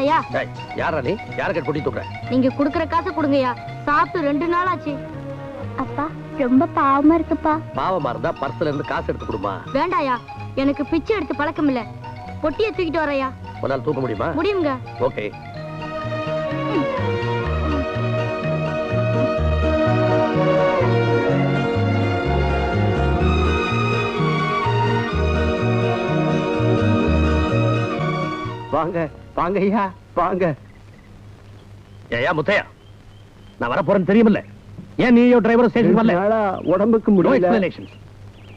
ஐயா ஐயா யாரா நீ? யாரை கூட்டி தூக்குற? நீங்க குடுக்கற காசை கொடுங்கய்யா. சாப்பிட்டு 2 நாள் ஆச்சு. அப்பா ரொம்ப பாவமா இருக்குப்பா. பாவமா இருந்தா பர்ஸ்ல இருந்து காசு எடுத்து கொடுமா. வேண்டாயா, எனக்கு பிச்சை எடுத்து பழக்கம் இல்ல. பொட்டியை தூக்கிட்டு வரையா. உன்னால தூக்க முடியுமா? முடியுங்க. ஓகே. வாங்க வாங்க ஐயா வாங்க. ஏயா முத்தையா, நான் வர போறேன்னு தெரியுமில்ல? ஏன் நீயோ டிரைவரும் ஸ்டேஷன் வரல? உடம்புக்கு முடியல.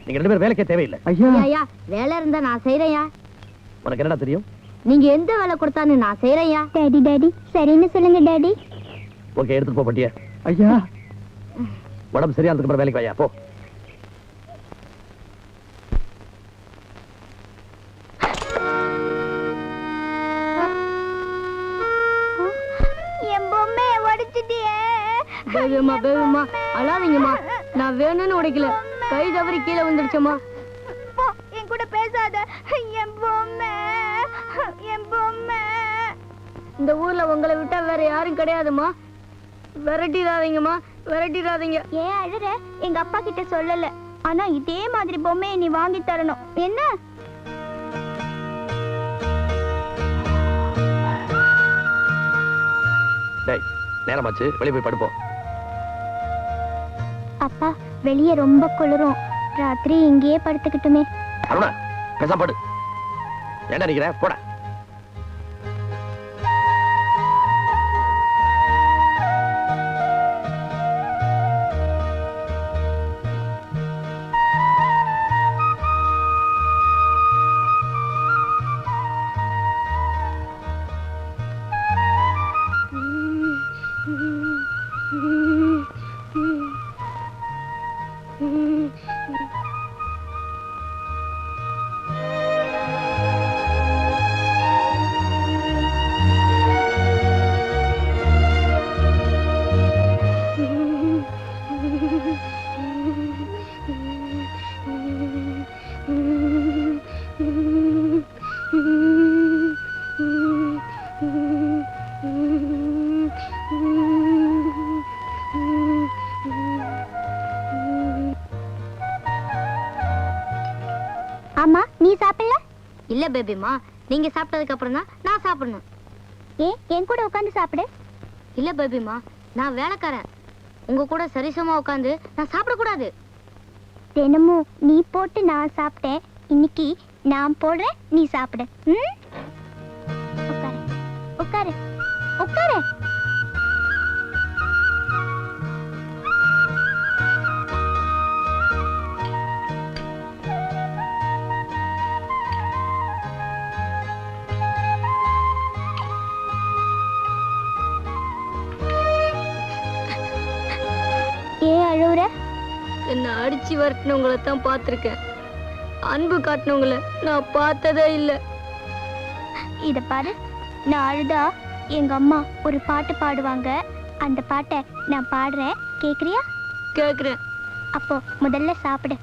நீங்க 2 பேரும் வேலைக்கே தேவையில்லை. ஐயா ஐயா வேலை இருந்தா நான் செய்யறேன்யா. உனக்கு என்னடா தெரியும்? நீங்க எந்த வேலை கொடுத்தான்னு நான் செய்யறேன்யா. டாடி டாடி சரின்னு சொல்லுங்க டாடி. ஓகே, எடுத்துட்டு போ பட்டியா. ஐயா உடம்பு சரியானதுக்கு அப்புறம் வேலைக்கு வாயா போ. என் பொம்மையை உடைச்சிட்டியே. பேபிமா பேபிமா அழாதீங்கம்மா. நான் வேணும்னு உடைக்கல, கை தவறி கீழே வந்துடுச்சம்மா. என் கூட பேசாத. என் பொம்மை என் பொம்மை. இந்த ஊர்ல உங்களை விட்டா வேற யாரும் கிடையாதுமா. விரட்டிடாதீங்கம்மா, விரட்டிடாதீங்க. ஏன் அழுற? எங்க அப்பா கிட்ட சொல்லல. ஆனா இதே மாதிரி பொம்மையை நீ வாங்கி தரணும். என்ன? டேய், நேரமாச்சு, வெளிய போய் படுப்போம். அப்பா வெளியே ரொம்ப குளிரும். ராத்திரி இங்கேயே படுத்துக்கிட்டுமே. அருணா, பேசாம படு. ஏன்டா நிக்கிற? போட. ஆமா நீ சாப்பிடல? இல்ல பேபிமா, நீங்க சாப்பிட்டதுக்கு அப்புறம் தான் நான் சாப்பிடணும். ஏன் என் கூட உட்கார்ந்து சாப்பிடு. இல்ல பேபிமா, நான் வேலைக்காரன். உங்க கூட சரிசமா உட்காந்து நான் சாப்பிடக்கூடாது. தினமும் நீ போட்டு நான் சாப்பிட்டேன். இன்னைக்கு நான் போடுறேன், நீ சாப்பிடு. உட்காரு உட்காரு உட்காரு. ஏன் அழுவுற? என்ன அடிச்சு வரட்டினவங்களை தான் பார்த்திருக்கேன். அன்பு காட்டினவங்களை நான் பார்த்ததே இல்ல. இத பாரு, நான் அழுதா எங்க அம்மா ஒரு பாட்டு பாடுவாங்க. அந்த பாட்டை நான் பாடுறேன், கேக்குறியா? கேக்குறேன். அப்போ முதல்ல சாப்பிடு.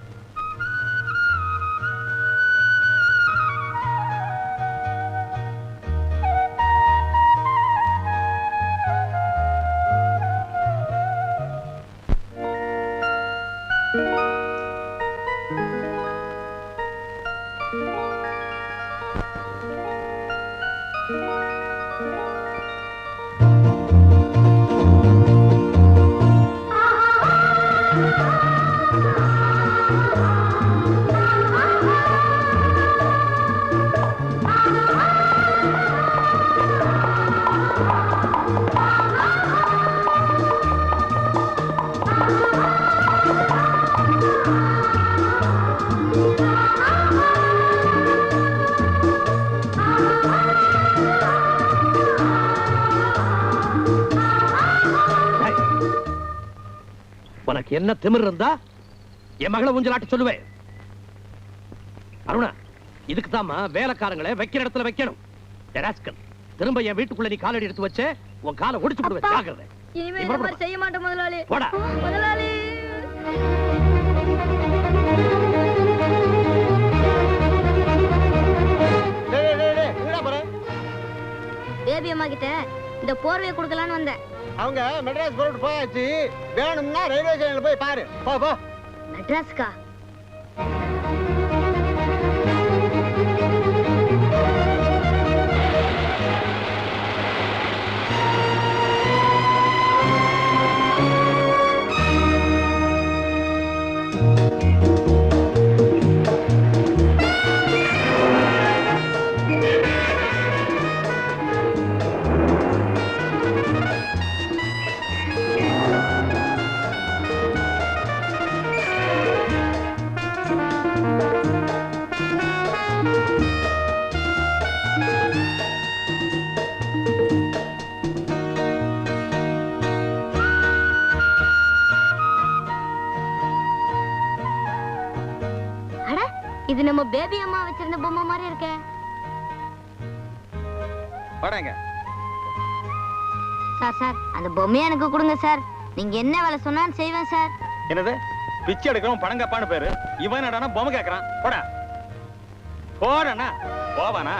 உனக்கு என்ன திமிர் இருந்தா என் மகளை ஊஞ்சலாட்டி சொல்லுவேன். அருணா, இதுக்கு தாமா வேலைக்காரங்களை வைக்கிற இடத்துல வைக்கணும். திரும்ப என் வீட்டுக்குள்ள நீ காலடி எடுத்து வச்ச உன் காலை ஒடிச்சு போடுவேன். ஜாக்கிரதை. இனிமே இந்த மாதிரி செய்ய மாட்டேன் முதலாளி. போடா. முதலாளி. பேபியை அம்மா கிட்ட இந்த போர்வையை கொடுக்கலான்னு வந்தேன். அவங்க மெட்ராஸ் போட்டு போயாச்சு. வேணும்னா ரயில்வே ஸ்டேஷன்ல போய் பாரு. போ போ. மெட்ராஸ்கா? இது நம்ம பேபி அம்மா வச்சிருந்த பொம்மை மாதிரி இருக்கே. வாடங்க. சார் அந்த பொம்மையை எனக்கு கொடுங்க சார். நீங்க என்ன வேலை சொன்னாலும் செய்வேன் சார். என்னது பிச்சை எடுக்கிறவன் பணங்கப்பான்னு பேரு. இவன் என்னடானா பொம்மை கேட்கறான். போடா போடா. போவானா?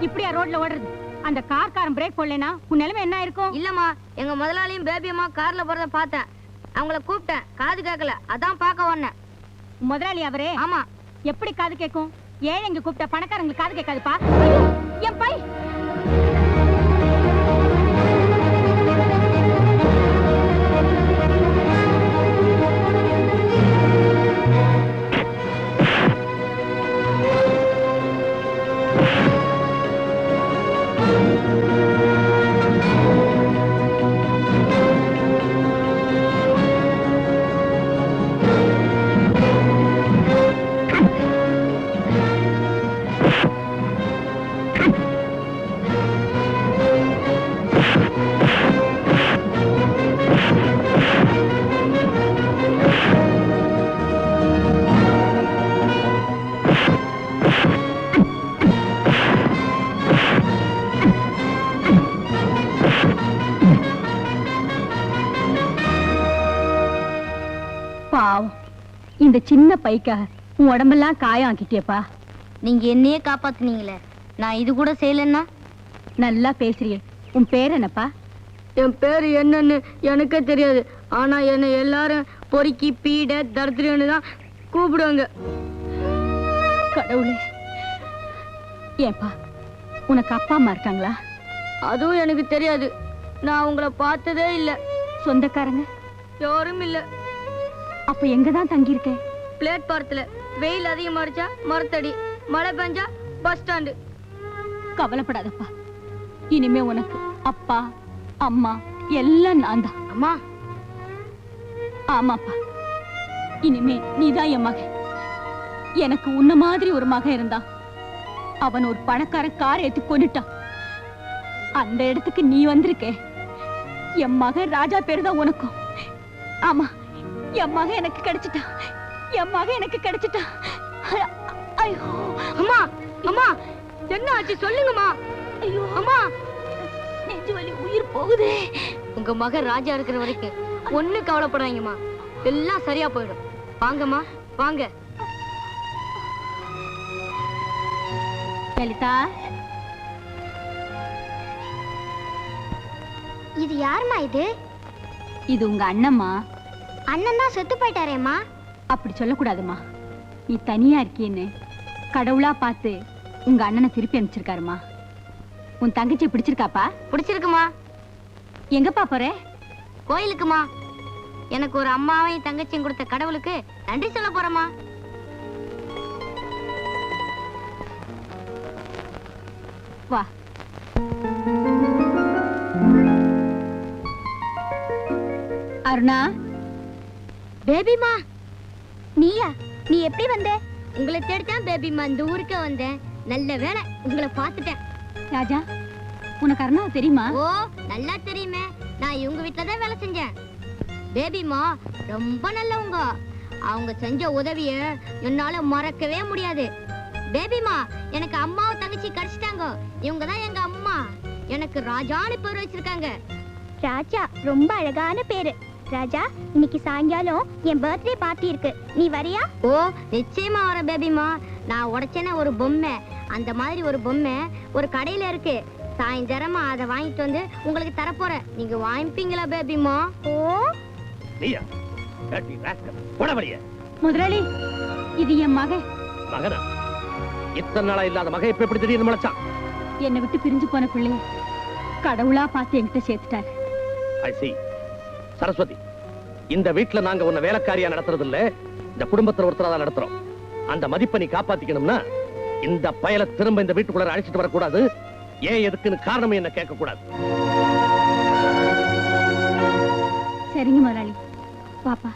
இப்படியா ரோட்ல ஓடுறது? அந்த கார்காரன் பிரேக் போடலனா உன் நிலைமை என்ன இருக்கும்? இல்லம்மா, எங்க முதலாளியும் பேபி அம்மா கார்ல போறத பார்த்தேன். அவங்கள கூப்பிட்டேன், காது கேட்கல, அதான் பார்க்க வந்தேன். முதலாளி அவரே? ஆமா. எப்படி காது கேட்கும்? ஏழைங்க கூப்பிட்ட பணக்காரங்களுக்கு காது கேட்காதுப்பா. என் பை இந்த சின்ன பைக்காக உன் உடம்பெல்லாம் காயம் ஆக்கிட்டியப்பா. நீங்க என்னையே காப்பாத்துனீங்களே, நான் இது கூட செய்யலன்னா? நல்லா பேசுறியே. உன் பேர் என்னப்பா? என் பேர் என்னன்னு எனக்கே தெரியாது. ஆனா என்ன எல்லாரும் பொறுக்கி பீட தரித்திரன்னு தான் கூப்பிடுவாங்க. கடவுளே, ஏன்பா உனக்கு அப்பா அம்மா இருக்காங்களா? அதுவும் எனக்கு தெரியாது. நான் உங்களை பார்த்ததே இல்ல. சொந்தக்காரங்க யாரும் இல்ல. அப்ப எங்கதான் தங்கியிருக்க? பிளேட்பாரத்துல. வெயில் அதிகமா அடிச்சா மரத்தடி, மழை பெஞ்சா பஸ் ஸ்டாண்டு. கவலைப்படாதப்பா, இனிமே உனக்கு அப்பா அம்மா எல்லாம் நான் தான். அம்மா? ஆமாப்பா, இனிமே நீதான் என் மகன். எனக்கு உன்ன மாதிரி ஒரு மகன் இருந்தா அவன் ஒரு பணக்கார காரை ஏத்தி கொண்டுட்டான். அந்த இடத்துக்கு நீ வந்திருக்கே. என் மகன் ராஜா பேரு தான் உனக்கும். ஆமா, என் மகன் எனக்கு கிடைச்சிட்டான். என் மகன் எனக்கு கிடைச்சிட்டான். ஐயோ அம்மா, அம்மா என்ன ஆச்சு சொல்லுங்கம்மா. ஐயோ அம்மா, நெஞ்சு வலி, உயிர் போகுதே. உங்க மகன் ராஜா இருக்கிற வரைக்கும் ஒண்ணு கவலைப்படாதீங்கம்மா, எல்லாம் சரியா போயிடும். வாங்கம்மா வாங்க. லலிதா, இது யாருமா? இது உங்க அண்ணம்மா. அண்ணன் தான் செத்து போயிட்டாரேம்மா. அப்படி சொல்லக்கூடாதுமா. நீ தனியா இருக்கியன்னு கடவுளா பார்த்து உங்க அண்ணனை திருப்பி அனுப்பிச்சிருக்காருமா. உன் தங்கச்சி பிடிச்சிருக்காப்பா? பிடிச்சிருக்குமா. எங்கப்பா போற? கோயிலுக்குமா. எனக்கு ஒரு அம்மாவையும் தங்கச்சியும் கொடுத்த கடவுளுக்கு நன்றி சொல்ல போறேம்மா. வா. அருணா. பேபிமா, நீயா? நீ எப்படி வந்த? உங்களை தேடித்தான் பேபிமா இந்த ஊருக்கே வந்தேன். நல்ல வேளை உங்களை பார்த்துட்டேன். ராஜா, உனக்கு அருணாவை தெரியுமா? ஓ, நல்லா தெரியுமே. நான் இவங்க வீட்டுல தான் வேலை செஞ்சேன். பேபிமா ரொம்ப நல்லவங்க. அவங்க செஞ்ச உதவிய என்னால மறக்கவே முடியாது. பேபிமா எனக்கு அம்மாவும் தங்கச்சி கிடைச்சிட்டாங்க. இவங்க தான் எங்க அம்மா. எனக்கு ராஜான்னு பேர் வச்சிருக்காங்க. ராஜா ரொம்ப அழகான பேரு. ராஜா, இன்னைக்கு சாயங்காலம் என் பர்த்டே பார்ட்டி இருக்கு, நீ வரியா? ஓ, நிச்சயமா வரேன் பேபிமா. நான் உடைச்சேன ஒரு பொம்மை, அந்த மாதிரி ஒரு பொம்மை ஒரு கடையில இருக்கு. சாயந்தரமா அதை வாங்கிட்டு வந்து உங்களுக்கு தரப்போறேன். நீங்க வாங்கிப்பீங்களா பேபிமா? ஓ, நீயா? கேட்டி ராஸ்கல். போடா வெளியே. முதலாளி, இது என் மகன். மகனா? இத்தனை நாளா இல்லாத மகன் இப்ப எப்படி திடீர்னு முளைச்சான்? என்னை விட்டு பிரிஞ்சு போன பிள்ளைய கடவுளா பார்த்து என்கிட்ட சேர்த்துட்டாரு. I see. சரஸ்வதி, இந்த வீட்டுல நாங்க உன்னை வேலைக்காரியா நடத்துறது இல்ல, இந்த குடும்பத்துல ஒருத்தரா தான் நடத்துறோம். அந்த மதிப்பை நீ காப்பாத்திக்கணும்னா இந்த பயலை திரும்ப இந்த வீட்டுக்குள்ள அழைச்சிட்டு வரக்கூடாது. ஏன் எதுக்குன்னு காரணம் என்ன கேட்க கூடாது. சரிங்க முதலாளி, பாப்பா.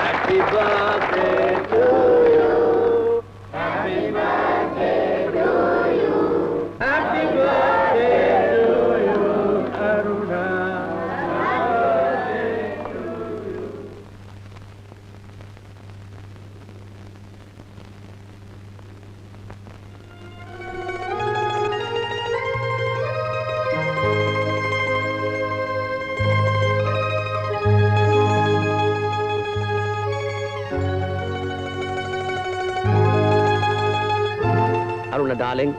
Happy birthday to you. Happy birthday to you. Happy birthday to you, Aruna. Aruna darling,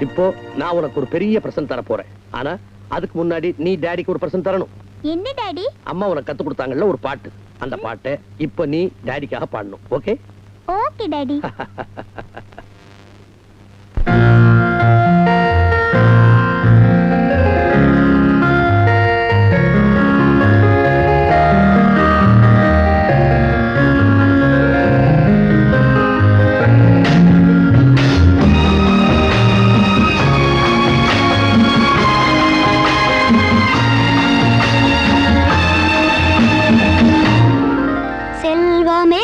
இப்போ நான் உனக்கு ஒரு பெரிய பிரசன்ட் தர போறேன். ஆனா அதுக்கு முன்னாடி நீ டாடிக்கு ஒரு பிரசன்ட் தரணும். என்ன டாடி? அம்மா உனக்கு கத்து கொடுத்தாங்கல்ல ஒரு பாட்டு, அந்த பாட்டை இப்போ நீ டாடிக்காக பாடணும். ஓகே? Okay daddy. செல்வமே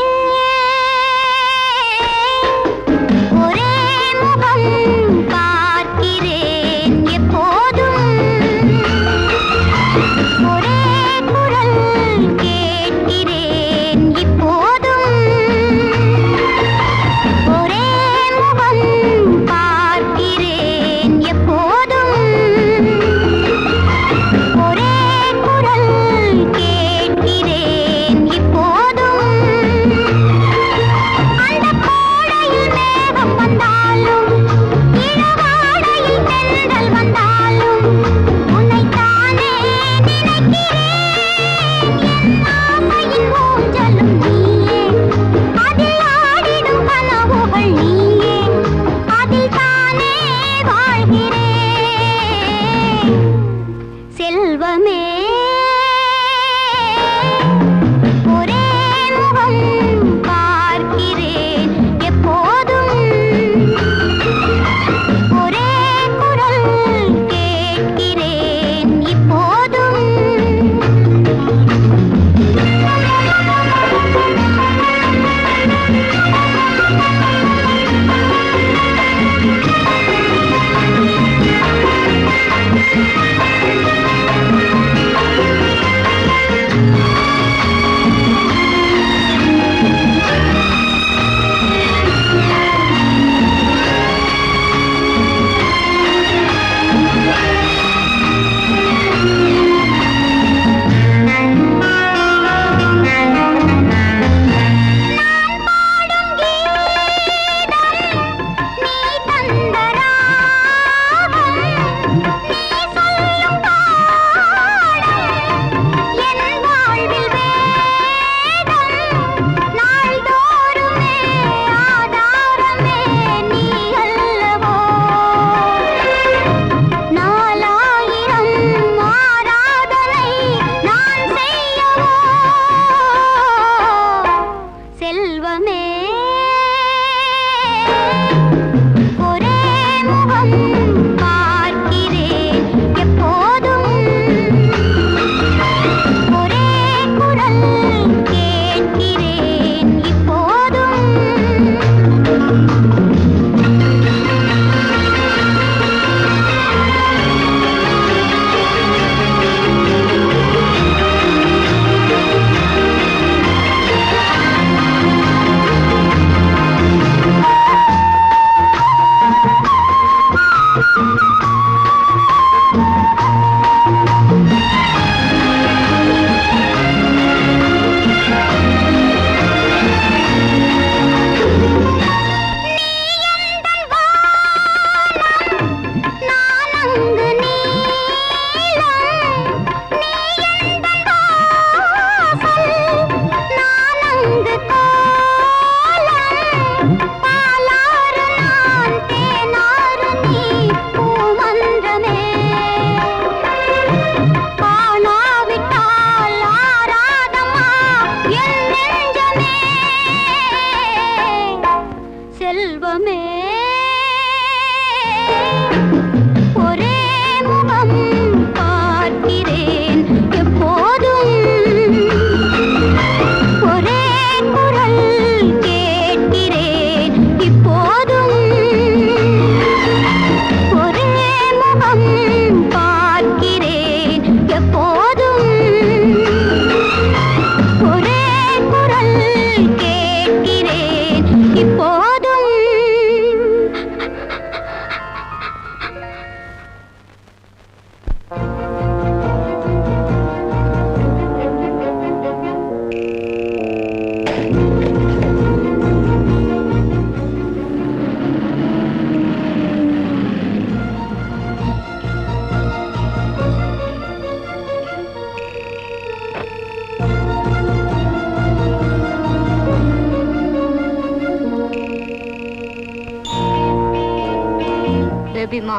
பேபிமா,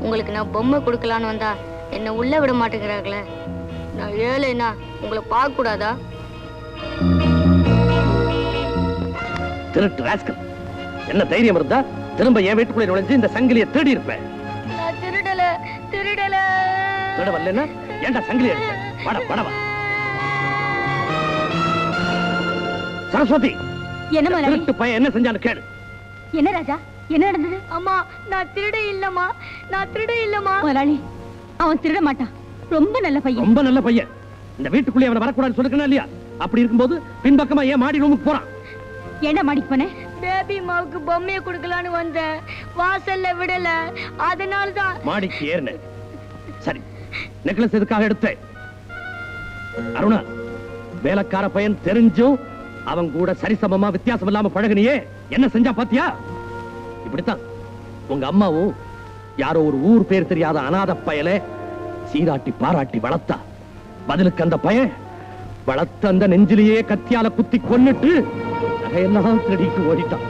உங்களுக்கு நான் பொம்மை கொடுக்கலான்னு வந்தா என்ன உள்ள விட மாட்டேங்கிறாங்களே. நான் ஏழைனா உங்களை பார்க்க கூடாதா? திருட்டு ராஸ்கல், என்ன தைரியம் இருந்தா திரும்ப என் வீட்டுக்குள்ளே நுழைஞ்சு இந்த சங்கிலியை தேடி இருப்பேன். நான் திருடல. திருட வரலன்னா ஏன்டா சங்கிலி எடுப்பேன்? வட வடவா சரஸ்வதி, என்ன முதலாளி? திருட்டு பையன் என்ன செஞ்சான்னு கேளு. என்ன ராஜா, என்ன நடந்தது? அம்மா, நான் திருட இல்லம்மா. முதலாளி, அவன் திருட மாட்டான். ரொம்ப நல்ல பையன். ரொம்ப நல்ல பையன். இந்த வீட்டுக்குள்ளே அவனை வரக்கூடாதுன்னு சொல்லிருக்கணும் இல்லையா? அப்படி இருக்கும்போது பின்பக்கமா ஏன் மாடி ரூமுக்கு போறான்? ஏண்டா மாடிக்கு போனேன்? பேபிமாவுக்கு பொம்மையை கொடுக்கலான்னு வந்தேன், வாசல்ல விடல, அதனாலதான். மாடிக்கு ஏறினேன். சரி, நெக்லஸ் எதுக்காக எடுத்தேன்? அருணா, வேலைக்கார பையன் தெரிஞ்சும் அவன் கூட சரிசமமா வித்தியாசம் இல்லாம பழகுனியே, என்ன செஞ்சா பாத்தியா? இப்படித்தான் உங்க அம்மாவும் யாரோ ஒரு ஊர் பேர் தெரியாத அநாத பயலை சீராட்டி பாராட்டி வளர்த்தா. பதிலுக்கு அந்த பையன் வளர்த்த அந்த நெஞ்சிலேயே கத்தியால குத்தி கொன்னுட்டு நகையெல்லாம் திருடிட்டு ஓடிட்டான்.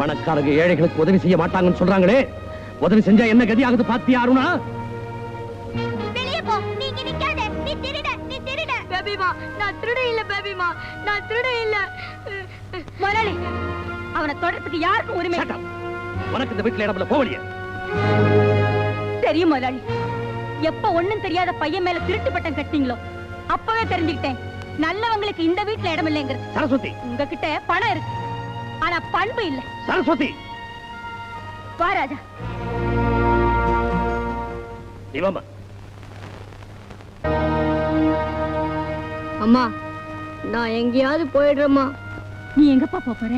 பணக்காரங்க ஏழைகளுக்கு உதவி செய்ய மாட்டாங்கன்னு சொல்றாங்களே, உதவி செஞ்சா என்ன கதி ஆகுது பாத்தியா அருணா? வெளியே போ, நீங்க நிக்காத. நீ திருட. பேபிமா, நான் திருட இல்ல. முதலாளி, அவனை தொடர்றதுக்கு யாருக்கும் உரிமை? Shut up. உனக்கு இந்த வீட்டுல இடம்ல போவலியே. தெரியும் முதலாளி, எப்ப ஒண்ணும் தெரியாத பையன் மேல திருட்டு பட்டம் கட்டிங்களோ அப்பவே தெரிஞ்சுக்கிட்டேன் நல்லவங்களுக்கு இந்த வீட்டுல இடம் இல்லைங்கிறது. சரஸ்வதி, உங்ககிட்ட பணம் இருக்கு, ஆனா பண்பு இல்ல. சரஸ்வதி, வா ராஜா. இவமா அம்மா, நான் எங்கேயாவது போயிடுறேம்மா. நீ எங்கப்பா போற?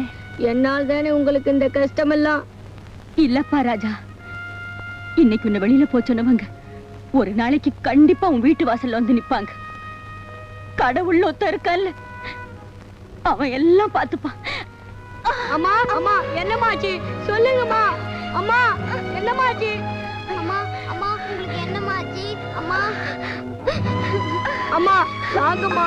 என்னால் தானே உங்களுக்கு இந்த கஷ்டமெல்லாம். இல்லப்பா ராஜா, இன்னைக்கு உன்னை வெளியில போச்சோன்னவங்க ஒரு நாளைக்கு கண்டிப்பா உன் வீட்டு வாசல்ல வந்து நிப்பாங்க. கடவுள் ஒத்த இருக்கல்ல, அவன் எல்லாம் பார்த்துப்பான். அம்மா, என்னமாச்சு சொல்லுங்கம்மா. அம்மா, என்னமாச்சு? அம்மா, உங்களுக்கு என்னமாச்சு? அம்மா, வாங்கம்மா.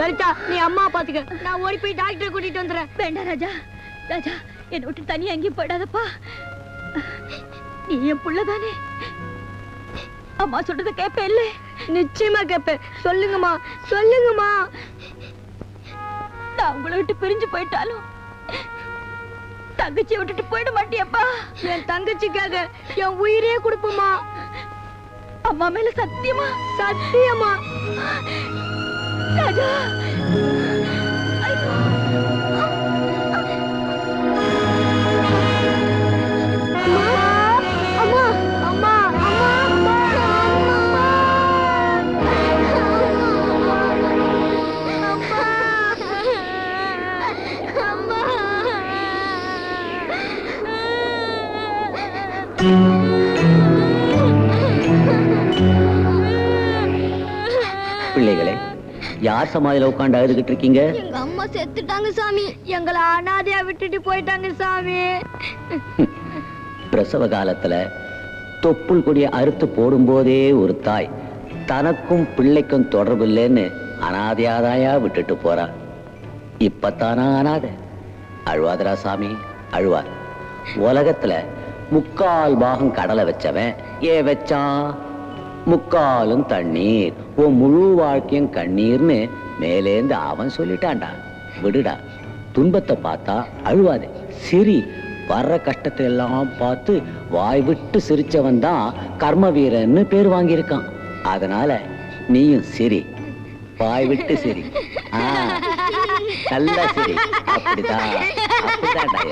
லலிதா, நீ அம்மா பாத்துக்க, நான் ஓடி போய் டாக்டரை கூட்டிட்டு வந்துடுறேன். வேண்டாம் ராஜா, என்னை விட்டு தனியா எங்கேயும் போயிடாதப்பா. நீ என் புள்ளதானே, அம்மா சொல்றத கேப்ப இல்ல? நிச்சயமா கேப்பேன். சொல்லுங்கம்மா. நான் உங்களை விட்டு பிரிஞ்சு போயிட்டாலும் தங்கச்சியை விட்டுட்டு போயிட மாட்டியப்பா. என் தங்கச்சிக்காக என் உயிரே கொடுப்போமா? அம்மா மேல சத்தியமா? சத்தியமா. ராஜா, பிள்ளைகளே, யார் சமாதியில உட்காந்து அழுதுகிட்டு இருக்கீங்க? எங்க அம்மா செத்துட்டாங்க சாமி. எங்களை அனாதையா விட்டுட்டு போயிட்டாங்க சாமி. பிரசவ காலத்துல தொப்புள் கொடிய அறுத்து போடும் போதே ஒரு தாய் தனக்கும் பிள்ளைக்கும் தொடர்பு இல்லைன்னு அனாதையாதாயா விட்டுட்டு போறா. இப்பத்தானா அனாதை? அழுவாதரா சாமி, அழுவார். உலகத்துல 3/4 பாகம் கடலை வச்சவன் ஏன் வச்சான்? 3/4 தண்ணீர், உன் முழு வாழ்க்கையும் கண்ணீர்னு மேலேந்து அவன் சொல்லிட்டான்டா. விடுடா, துன்பத்தை பார்த்தா அழுவாதே, சிரி. வர்ற கஷ்டத்தை எல்லாம் பார்த்து வாய் விட்டு சிரிச்சவன் தான் கர்ம வீரன்னு பேர் வாங்கியிருக்கான். அதனால நீயும் சிரி, வாய் விட்டு சிரி. நல்ல சிரி. அப்படிதான், அப்படிதான்டா.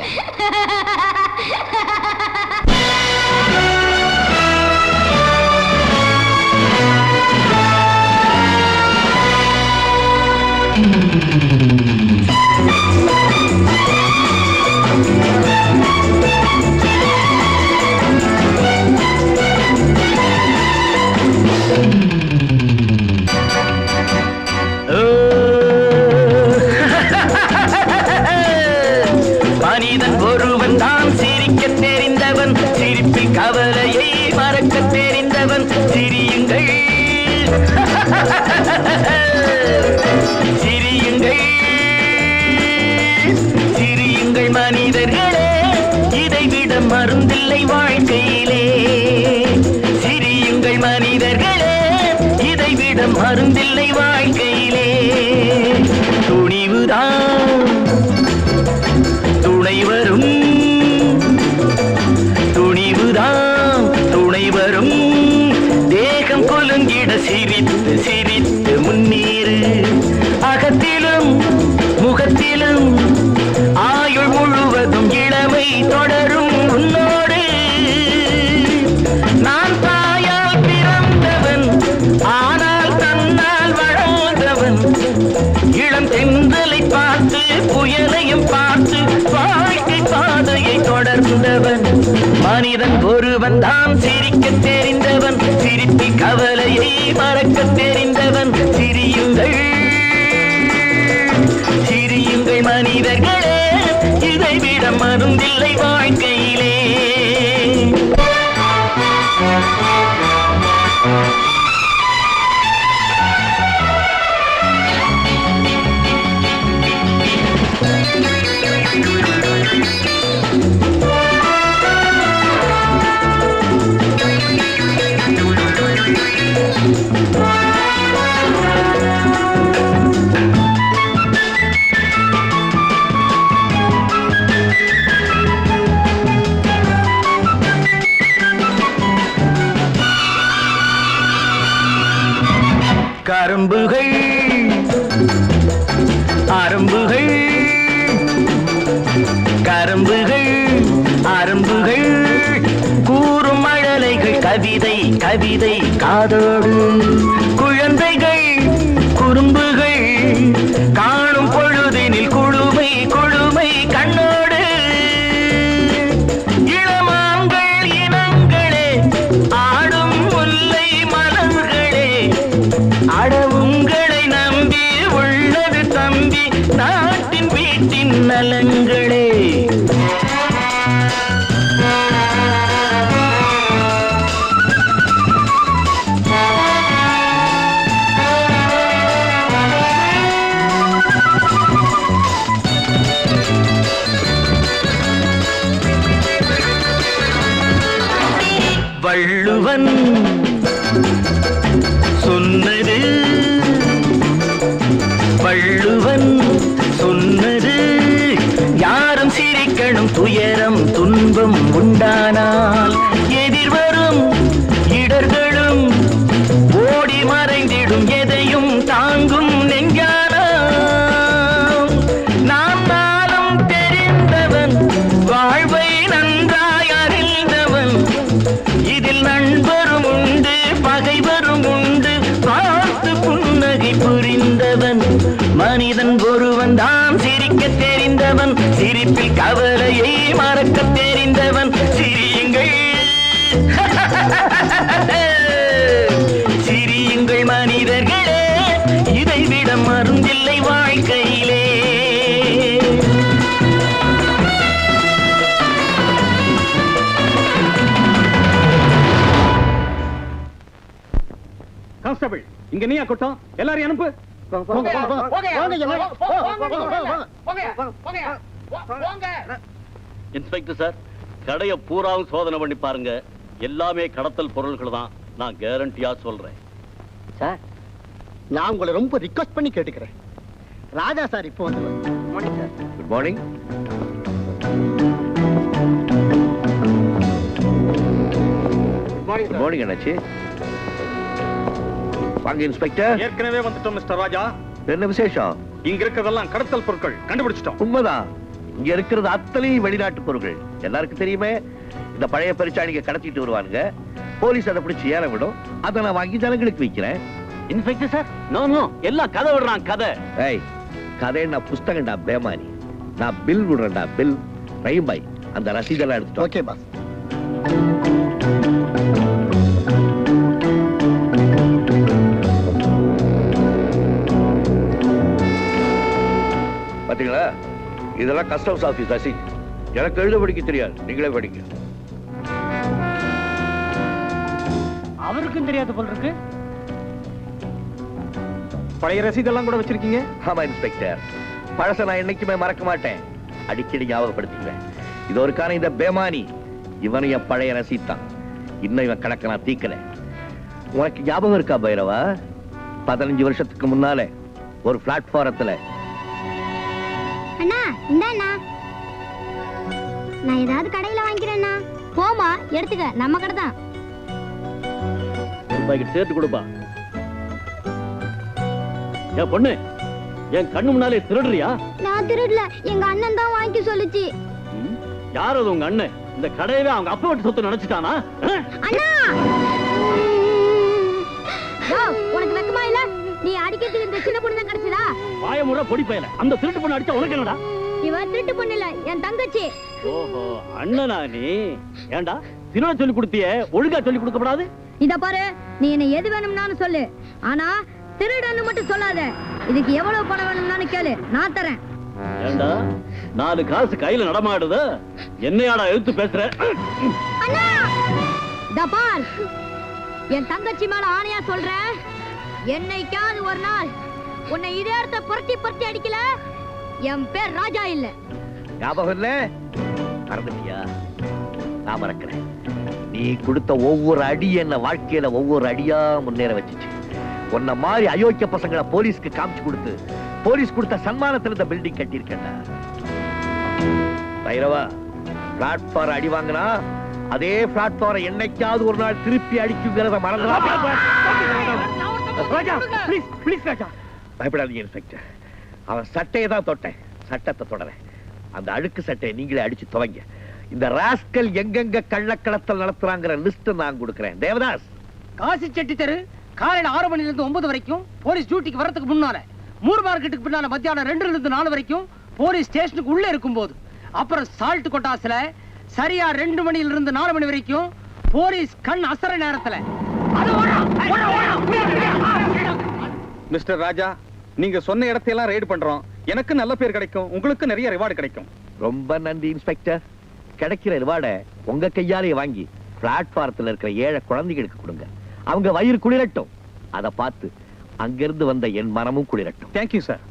மனிதன் ஒருவன் தான் சிரிக்க தெரிந்தவன், சிரிப்பில் கவலையை மறக்க தெரிந்தவன். சிரியுங்கள். மருந்தில்லை வாழ்க்கையிலே. துணிவுதான் துணை வரும், துணிவுதான் துணை வரும். தேகம் கொலுங்கிட சிரித்து சிரித்து முன்னேறு. அகத்திலும் முகத்திலும் ஆயுள் முழுவதும் இளமை தொடரும் உன்னோடு. நான் தாயால் பிறந்தவன், ஆனால் தன்னால் வளர்ந்தவன். இளம் தென்றலை பார்த்து புயலையும் பார்த்து வாழ்க்கை பாதையை தொடர்ந்தவன். மனிதன் ஒருவன் தான் சிரிக்க தெரிந்தவன், சிரிப்பில் கவலையை மறக்க தெரிந்தவன். சிரியுங்கள் சிரியுங்கள் மனிதர்களே, இதைவிட மருந்தில்லை வாழ்க்கையிலே. கரும்புகள் அரும்புகள், கரும்புகள் அரும்புகள் கூறும் மழலைகள் கவிதை கவிதை காதோடு. குழந்தைகள் குறும்புகள் காணும் பொழுதினில் குழுமை குழுமை கண்ணோடு. இளமான்கள் இனங்களே, ஆடும் முல்லை மலர்களே, அடவுங்களை நம்பி உள்ளது தம்பி நாட்டின் வீட்டின் நலங்களே. வள்ளுவன் சொன்னது, வள்ளுவன் சொன்னது, யாரும் சிரிக்கணும் துயரம் துன்பம் உண்டானால். எதிர்வரும் இடர்களும் ஓடி மறைந்திடும், எதையும் தாங்கும் நெஞ்சானாம். நாம் நாளும் தெரிந்தவன், வாழ்வை நன்றாய் அறிந்தவன். இதில் நண்பரும் உண்டு பகைவரும் உண்டு, பார்த்து புன்னகை புரிந்தவன். மனிதன் ஒருவன் தான் சிரிக்க தெரிந்தவன், சிரிப்பில் கவலையை மறக்க தெரிந்தவன். சிரியுங்கள் சிரியுங்கள் மனிதர்களே, இதைவிட மருந்தில்லை வாழ்க்கையிலே. கான்ஸ்டபிள், இங்க நீயா கூட்டம்? எல்லாரையும் அனுப்பு. இன்ஸ்பெக்டர் சார், கடைய பூராவும் சோதனை பண்ணி பாருங்க. எல்லாமே கடத்தல் பொருள்கள் தான், நான் கேரண்டியா சொல்றேன். சார், நான் உங்களை ரொம்ப ரிக்வெஸ்ட் பண்ணி கேட்டுக்கிறேன். ராஜா சார் இப்போ வந்து. Good morning. குட் மார்னிங் அண்ணாச்சி. வாங்க இன்ஸ்பெக்டர். ஏற்கனவே வந்துட்டோம் மிஸ்டர் ராஜா. என்ன விசேஷம்? இங்க இருக்கிறதெல்லாம் கடத்தல் பொருட்கள் கண்டுபிடிச்சிட்டோம். உண்மைதான், இங்க இருக்கிறது அத்தனையும் வெளிநாட்டு பொருட்கள். எல்லாருக்கும் தெரியுமே, இந்த பழைய பரிச்சாணிங்க கடத்திட்டு வருவானுங்க. போலீஸ் அதை பிடிச்சி ஏற விடும். அதை நான் வாங்கி ஜனங்களுக்கு விற்கிறேன். இன்ஸ்பெக்டர் சார், நோ நோ, எல்லாம் கதை விடுறான் கதை. ஏய், கதை நான் புஸ்தகம்டா பேமானி. நான் பில் விடுறேன்டா பில். ரஹீம் பாய், அந்த ரசீதெல்லாம் எடுத்துட்டு. Okay boss. பாத்தீங்களா, இதெல்லாம் கஸ்டம்ஸ் ஆபீஸ் ரசீது. எனக்கு எழுத படிக்க தெரியாது, நீங்களே படிங்க. அவருக்கும் தெரியாது போல் இருக்கு. பழைய ரசீதெல்லாம் கூட வச்சிருக்கீங்க? ஆமா இன்ஸ்பெக்டர், பழச நான் என்னைக்குமே மறக்க மாட்டேன், அடிக்கடி ஞாபகப்படுத்திக்குவேன். இது ஒரு காரணம், இந்த பேமானி இவன் என் பழைய ரசீத் தான். இன்னும் இவன் கணக்க நான் தீக்கல. உனக்கு ஞாபகம் இருக்கா பைரவா? 15 வருஷத்துக்கு முன்னாலே ஒரு பிளாட்ஃபாரத்துல அண்ணா இந்தாண்ணா, நான் ஏதாவது கடையில வாங்கிக்கிறேன்னா. போமா எடுத்துக்க, நம்ம கடை தான். ரூபாய்க்கு சேர்த்து கொடுப்பா. ஏன் பொண்ணு, என் கண்ணு முன்னாலே திருடுறியா? நான் திருடல, எங்க அண்ணன் தான் வாங்கி சொல்லுச்சு. யார் அது உங்க அண்ணன்? இந்த கடையவே அவங்க அப்பா விட்டு சொத்து நினைச்சிட்டானா? அண்ணா உனக்கு வெக்கமா இல்ல? நீ அடிக்கிறதுக்கு இந்த சின்ன பொண்ணு தான் கிடைச்சதா? வாயமுறை பொடி பயல. அந்த திருட்டு பொண்ணு அடிச்சா உனக்கு என்னடா? இவ திருட்டு பொண்ணு இல்ல, என் தங்கச்சி. ஓஹோ, அண்ணனா நீ? ஏண்டா திருட சொல்லி கொடுத்தியே, ஒழுங்கா சொல்லி கொடுக்கப்படாது? இத பாரு, நீ என்ன எது வேணும்னாலும் சொல்லு, ஆனா திருடன்னு மட்டும் சொல்லாத. இதுக்கு எவ்வளவு பணம் வேணும்னாலும் கேளு, நான் தரேன். ஏண்டா 4 காசு கையில நடமாடுது, என்னையாடா எழுத்து பேசுற? அண்ணா இத பார், என் தங்கச்சி மேல ஆணையா சொல்றேன், என்னைக்காவது ஒரு நாள் உன்னை இதே இடத்த புரட்டி புரட்டி அடிக்கல, என் பேர் ராஜா இல்ல. ஞாபகம் இல்ல? மறந்துட்டியா? நான் மறக்கிறேன். நீ கொடுத்த ஒவ்வொரு அடி என்ன வாழ்க்கையில ஒவ்வொரு அடியா முன்னேற வச்சுச்சு. உன்ன மாதிரி அயோக்கிய பசங்களை போலீஸ்க்கு காமிச்சு கொடுத்து, போலீஸ் கொடுத்த சன்மானத்துல இந்த பில்டிங் கட்டியிருக்கேன்டா. பைரவா, பிளாட்ஃபார் அடி வாங்கினா அதே பிளாட்ஃபாரை என்னைக்காவது ஒரு நாள் திருப்பி அடிக்குங்கிறத மறந்துடா. பயப்படாதீங்க இன்ஸ்பெக்டர், அவன் சட்டையை தான் தொட்டேன், சட்டத்தை தொடரேன். அந்த அழுக்கு சட்டையை நீங்களே அடிச்சு துவங்க. இந்த ராஸ்கல் எங்கெங்க கள்ளக்கடத்தல் நடத்துறாங்கிற லிஸ்ட் நான் கொடுக்கிறேன். தேவதாஸ், காசி செட்டி தெரு காலையில 6 மணில இருந்து 9 வரைக்கும் போலீஸ் டியூட்டிக்கு வரதுக்கு முன்னால, மூர் மார்க்கெட்டுக்கு பின்னால மத்தியானம் 2 இருந்து 4 வரைக்கும் போலீஸ் ஸ்டேஷனுக்கு உள்ள இருக்கும்போது, அப்புறம் சால்ட் கொட்டாஸ்ல சரியா 2 மணில இருந்து 4 மணி வரைக்கும் போலீஸ் கண் அசர நேரத்துல. மிஸ்டர் ராஜா, நீங்க சொன்ன இடத்தையெல்லாம் ரைடு பண்றோம். எனக்கு நல்ல பேர் கிடைக்கும், உங்களுக்கு நிறைய ரிவார்டு கிடைக்கும். ரொம்ப நன்றி இன்ஸ்பெக்டர். கிடைக்கிற ரிவார்டை உங்க கையாலே வாங்கி பிளாட்ஃபாரத்தில் இருக்கிற ஏழை குழந்தைகளுக்கு கொடுங்க. அவங்க வயிறு குளிரட்டும். அதை பார்த்து அங்கிருந்து வந்த என் மனமும் குளிரட்டும். Thank you sir.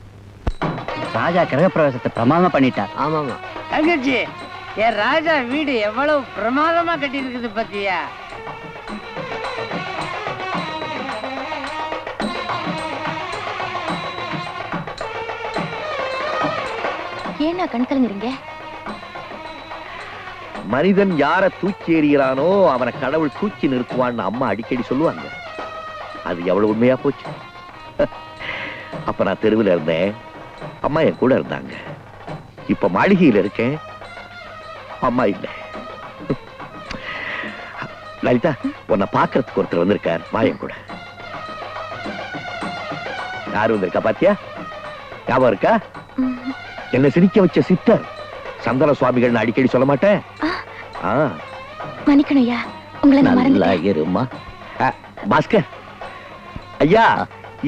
ராஜா கிரகப்பிரவேசத்தை பிரமாதமா பண்ணிட்டார். ஆமாமா தங்கச்சி, என் ராஜா வீடு எவ்வளவு பிரமாதமா கட்டி இருக்குது பத்தியா? ஏன்னா கண் கலங்குறீங்க? மனிதன் யார தூக்கி எறிகிறானோ அவனை கடவுள் தூக்கி நிறுத்துவான்னு அம்மா அடிக்கடி சொல்லுவாங்க. அது எவ்வளவு உண்மையா போச்சு. அப்ப நான் தெருவில் இருந்தேன், அம்மா என் கூட இருந்தாங்க. இப்ப மாளிகையில் இருக்கேன், அம்மா இல்லை. லலிதா, உன்னை பாக்குறதுக்கு ஒருத்தர் வந்திருக்கார், வா என் கூட. யாரு வந்திருக்கா பாத்தியா? ஞாபகம் இருக்கா? என்ன சிரிக்க வச்ச சித்தர் சந்தன சுவாமிகள் அடிக்கடி சொல்ல மாட்டேன். மன்னிக்கணும்யா, உங்களை நான் நல்லா மறந்துட்டேன். இருமா. பாஸ்கர் ஐயா,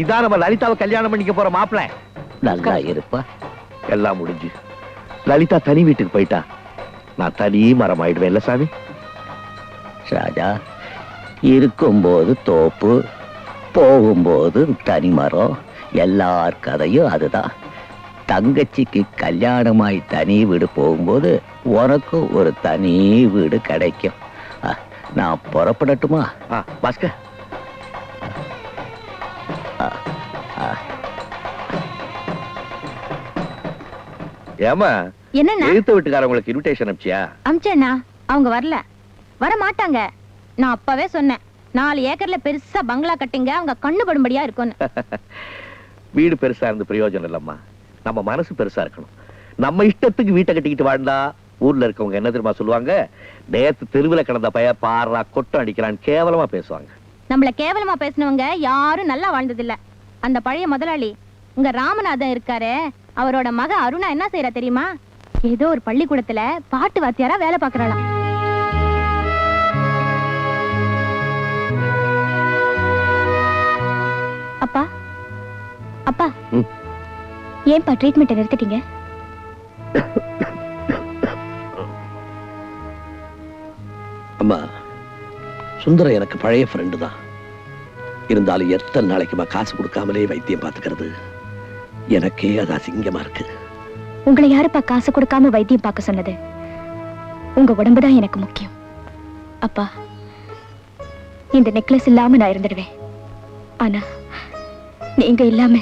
இதான் நம்ம லலிதாவை கல்யாணம் பண்ணிக்க போற மாப்பிள்ளை. நல்லா இருப்பா. எல்லாம் முடிஞ்சு லலிதா தனி வீட்டுக்கு போயிட்டா, நான் தனி மரம் ஆயிடுவேன். இல்ல சாமி? ராஜா, இருக்கும்போது தோப்பு, போகும்போது தனி மரம். எல்லார் கதையும் அதுதான். தங்கச்சிக்கு கல்யாணமாய் தனி வீடு போகும்போது உனக்கு ஒரு தனி வீடு கிடைக்கும். நான் புறப்படட்டுமா? பாஸ்கர், ஏமா என்னன்னா எழுத்து வீட்டுக்காரங்களுக்கு இன்விடேஷன் அனுப்பிச்சியா? அம்சண்ணா, அவங்க வரல, வர மாட்டாங்க. நான் அப்பவே சொன்னேன், 4 ஏக்கர்ல பெருசா பங்களா கட்டுங்க, அவங்க கண்ணு படும்படியா இருக்கும்னு. வீடு பெருசா இருந்து பிரயோஜனம் இல்லம்மா, நம்ம மனசு பெருசா இருக்கணும். நம்ம இஷ்டத்துக்கு வீட்டை கட்டிக்கிட்டு வாழ்ந்தா ஊர்ல இருக்கவங்க என்ன தெரியுமா சொல்லுவாங்க? நேத்து தெருவில் கிடந்த பைய பாரா கொட்டம் அடிக்கிறான்னு கேவலமா பேசுவாங்க. நம்மள கேவலமா பேசினவங்க யாரும் நல்லா வாழ்ந்ததில்ல. அந்த பழைய முதலாளி உங்க ராமநாதன் இருக்காரு, அவரோட மக அருணா என்ன செய்யறா தெரியுமா? ஏதோ ஒரு பள்ளிக்கூடத்துல பாட்டு வாத்தியாரா வேலை பாக்குறாளாம். அப்பா அப்பா, ஏன்பா ட்ரீட்மெண்ட் நிறுத்திட்டீங்க? அம்மா, சுந்தரம் எனக்கு பழைய ஃப்ரெண்டு தான். இருந்தாலும் எத்தனை நாளைக்குமா காசு கொடுக்காமலே வைத்தியம் பார்த்துக்கிறது? எனக்கே அது அசிங்கமா இருக்கு. உங்களை யாருப்பா காசு கொடுக்காம வைத்தியம் பார்க்க சொன்னது? உங்க உடம்புதான் எனக்கு முக்கியம். அப்பா, இந்த நெக்லஸ் இல்லாம நான் இருந்துடுவேன். ஆனா நீங்க இல்லாம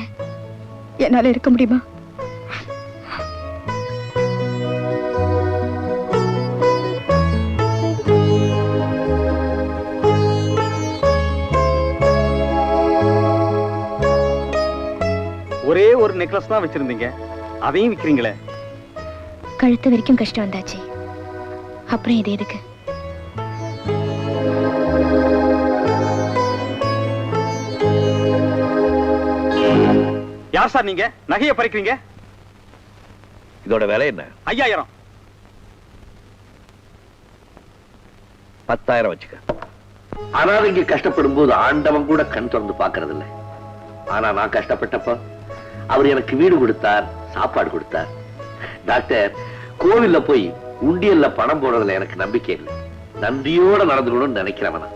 என்னால இருக்க முடியுமா? ஒரே ஒரு நெக்லஸ் தான் வச்சிருந்தீங்க, அதையும் விக்கிறீங்களே. கழுத்து வரைக்கும் கஷ்டம் வந்தாச்சு, அப்புறம் இது எதுக்கு? யார் சார் நீங்க? நகையை பறிக்கிறீங்க? இதோட விலை என்ன? 5000. 10,000 வச்சுக்க. அனாதைங்க கஷ்டப்படும் போது ஆண்டவன் கூட கண் திறந்து பாக்குறது இல்லை. ஆனா நான் கஷ்டப்பட்டப்ப அவர் எனக்கு வீடு கொடுத்தார், சாப்பாடு கொடுத்தார். டாக்டர், கோவில்ல போய் உண்டியல்ல பணம் போடுறதுல எனக்கு நம்பிக்கை இல்லை. நன்றியோட நடந்துக்கணும்னு நினைக்கிறவனா.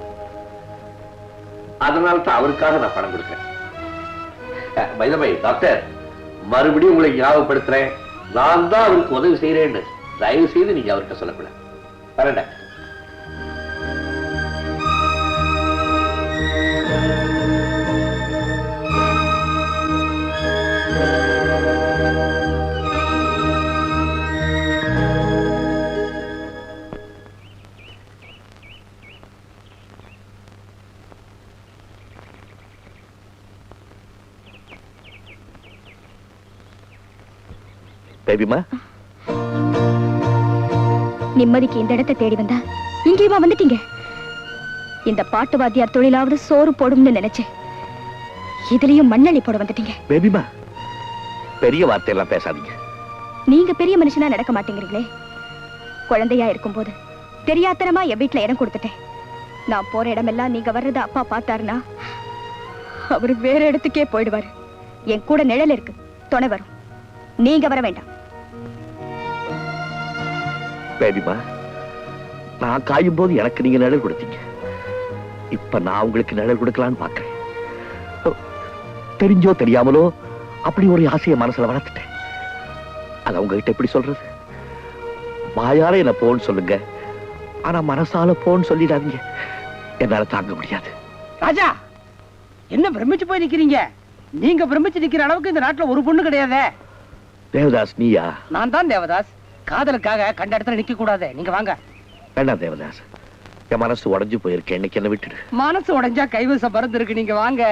அதனால தான் அவருக்காக நான் பணம் கொடுக்கிறேன். டாக்டர், மறுபடியும் உங்களை ஞாபகப்படுத்துறேன், நான் தான் அவருக்கு உதவி செய்யறேன்னு தயவு செய்து நீங்க அவர்கிட்ட சொல்லக்கூடாது. வரேன் டாக்டர். பேபிமா, நிம்மதிக்கு இந்த இடத்தை தேடி வந்தா இங்கேயுமா வந்துட்டீங்க? இந்த பாட்டு வாத்தியார் தொழிலாவது சோறு போடும்னு நினைச்சேன், இதுலயும் மண்ணள்ளி போட வந்துட்டீங்க. பேபிமா, பெரிய வார்த்தையெல்லாம் பேசாதீங்க. நீங்க பெரிய மனுஷனா நடக்க மாட்டேங்கிறீங்களே. குழந்தையா இருக்கும்போது தெரியாத்தனமா என் வீட்டுல இடம் கொடுத்துட்டேன். நான் போற இடமெல்லாம் நீங்க வர்றத அப்பா பார்த்தாருன்னா அவரு வேற இடத்துக்கே போயிடுவாரு. என் கூட நிழல் இருக்கு, துணை வரும். நீங்க வர வேண்டாம். பேபிமா, நான் காயும் போது எனக்கு நீங்க நிழல் கொடுத்தீங்க. இப்ப நான் உங்களுக்கு நிழல் கொடுக்கலான்னு பாக்குறேன். தெரிஞ்சோ தெரியாமலோ அப்படி ஒரு ஆசையை மனசுல வளர்த்துட்டேன். அத உங்ககிட்ட எப்படி சொல்றது? வாயால என்ன போன்னு சொல்லுங்க, ஆனா மனசால போன்னு சொல்லிடாதீங்க. என்னால தாங்க முடியாது. ராஜா, என்ன பிரமிச்சு போய் நிக்கிறீங்க? நீங்க பிரமிச்சு நிக்கிற அளவுக்கு இந்த நாட்டுல ஒரு பொண்ணு கிடையாதே. தேவதாஸ், நீயா? நான் தான் தேவதாஸ். காதலுக்காக கண்ட இடத்துல நிக்க கூடாது. நீங்க வாங்க. வேண்டாம் தேவதாஸ், என் மனசு உடைஞ்சு போயிருக்கு. என்னைக்கு என்ன விட்டுடு. மனசு உடைஞ்சா கைவசம் பறந்து இருக்கு. நீங்க வாங்க.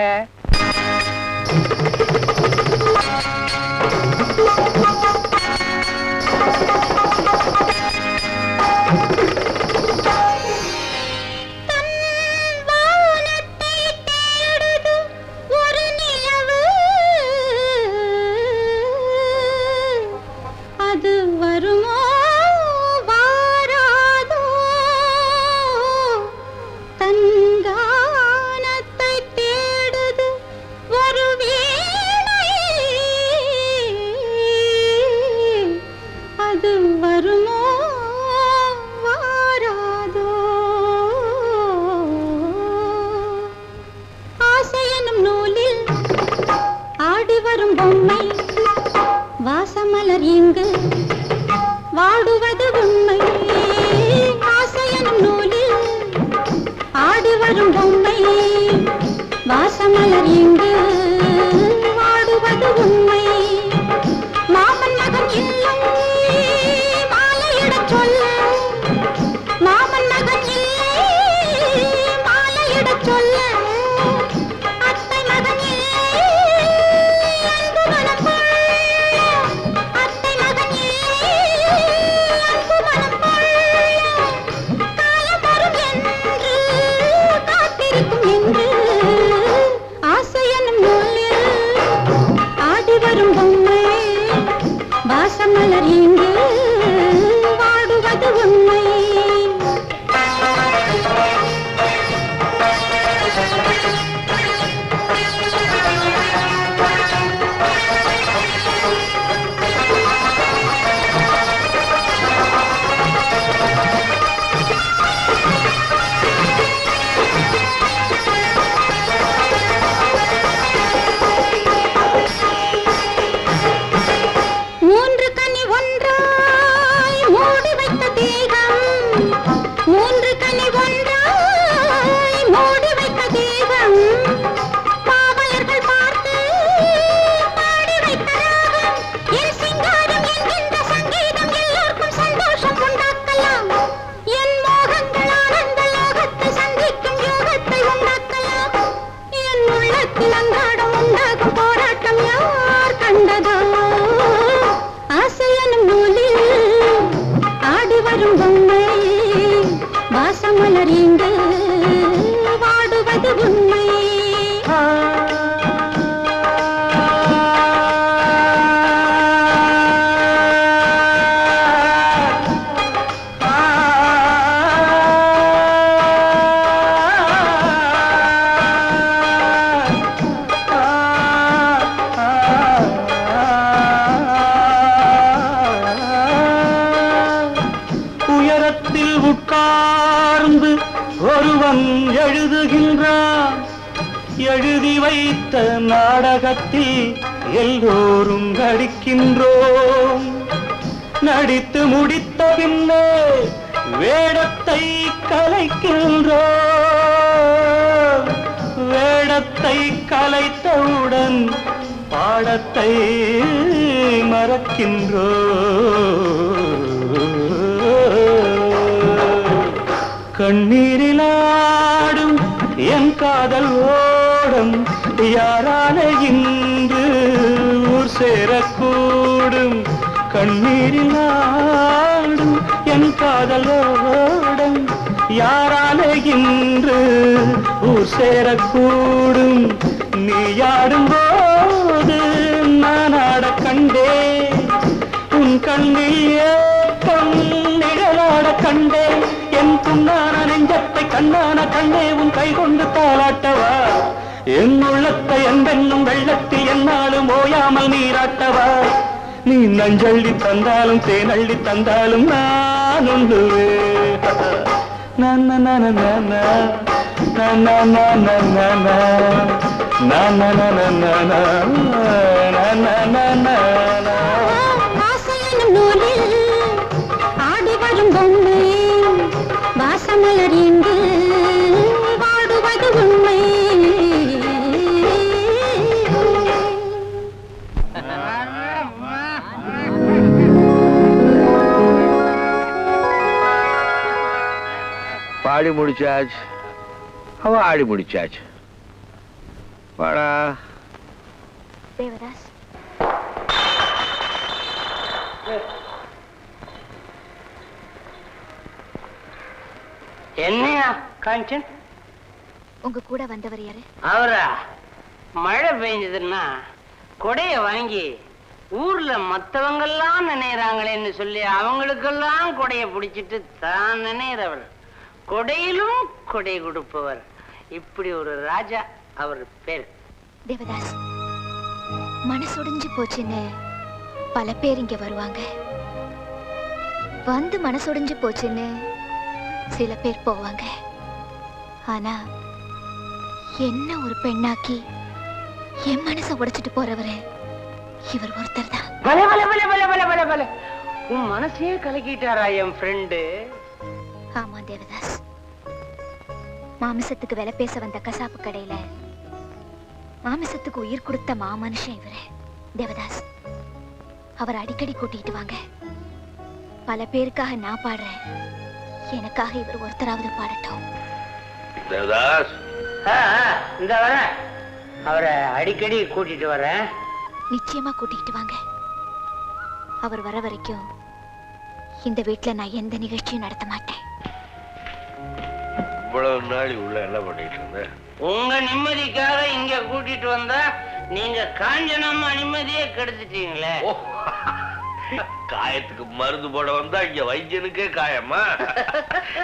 மூன்று கனி ஒன்றா எழுதி வைத்த நாடகத்தில் எல்லோரும் நடிக்கின்றோம். நடித்து முடித்த பின்னே வேடத்தை கலைக்கின்றோம். வேடத்தை கலைத்தவுடன் பாடத்தை மறக்கின்றோம். கண்ணீரிலாடும் என் காதல் ஓடும் யாரால இன்று ஊர் சேரக்கூடும். கண்ணீரிலாடும் என் காதல் ஓடும் யாரால இன்று ஊர் சேரக்கூடும். நீ ஆடும் போது நான் ஆட கண்டே உன் கண்ணில் ஏக்கம் நிழலாட கண்டே. என் புண்ணான நெஞ்சத்தை கண்ணான கண்ணே உன் கை கொண்டு தாளாட்டவா. என் உள்ளத்தை என்பென்னும் வெள்ளத்தில் என்னாலும் ஓயாமல் நீராட்டவா. நீ நஞ்சள்ளி தந்தாலும் தேனள்ளி தந்தாலும் நான் உண்டுவே. ஆடி வரும் பொம்மை வாசமலரிந்து வாடுவது உண்மை. பாடி முடிச்சாச்சு, அவ ஆடி முடிச்சாச்சு. வாடா தேவதாஸ், என்னையா காஞ்சன்? உங்க கூட வந்தவர் யாரு? அவரா? மழை பெஞ்சதுன்னா கொடைய வாங்கி ஊர்ல மத்தவங்கெல்லாம் நினைறாங்களேன்னு சொல்லி அவங்களுக்கெல்லாம் கொடைய பிடிச்சிட்டு தான் நினைறவர். கொடையிலும் கொடை கொடுப்பவர். இப்படி ஒரு ராஜா அவர் பேர். தேவதாஸ், மனசுடைஞ்சு போச்சுன்னு பல பேர் இங்க வருவாங்க. வந்து மனசுடைஞ்சு போச்சுன்னு சில பேர் போவாங்க. ஆனா என்ன ஒரு பெண்ணாக்கி என் மனசை உடைச்சிட்டு போறவரு இவர் ஒருத்தர் தான். உன் மனசையே கலக்கிட்டாரா என் ஃப்ரெண்டு? ஆமா தேவதாஸ், மாமிசத்துக்கு விலை பேச வந்த கசாப்பு கடையில மாமிசத்துக்கு உயிர் கொடுத்த மாமனுஷன் இவரு. தேவதாஸ், அவர் அடிக்கடி கூட்டிட்டு வாங்க. பல பேருக்காக நான் பாடுறேன், எனக்காக இவர் ஒருத்தராவது பாடட்டும். தேவதாஸ், இந்த வர அவரை அடிக்கடி கூட்டிட்டு வரேன். நிச்சயமா கூட்டிட்டு வாங்க. அவர் வர வரைக்கும் இந்த வீட்டுல நான் எந்த நிகழ்ச்சியும் நடத்த மாட்டேன். இவ்வளவு நாள் உள்ள என்ன பண்ணிட்டு இருந்த? உங்க நிம்மதிக்காக இங்க கூட்டிட்டு வந்தா நீங்க காஞ்சனம்மா நிம்மதியே கெடுத்துட்டீங்களே. காயத்துக்கு மருந்து போட வந்தா இங்க வைத்தியனுக்கே காயமா?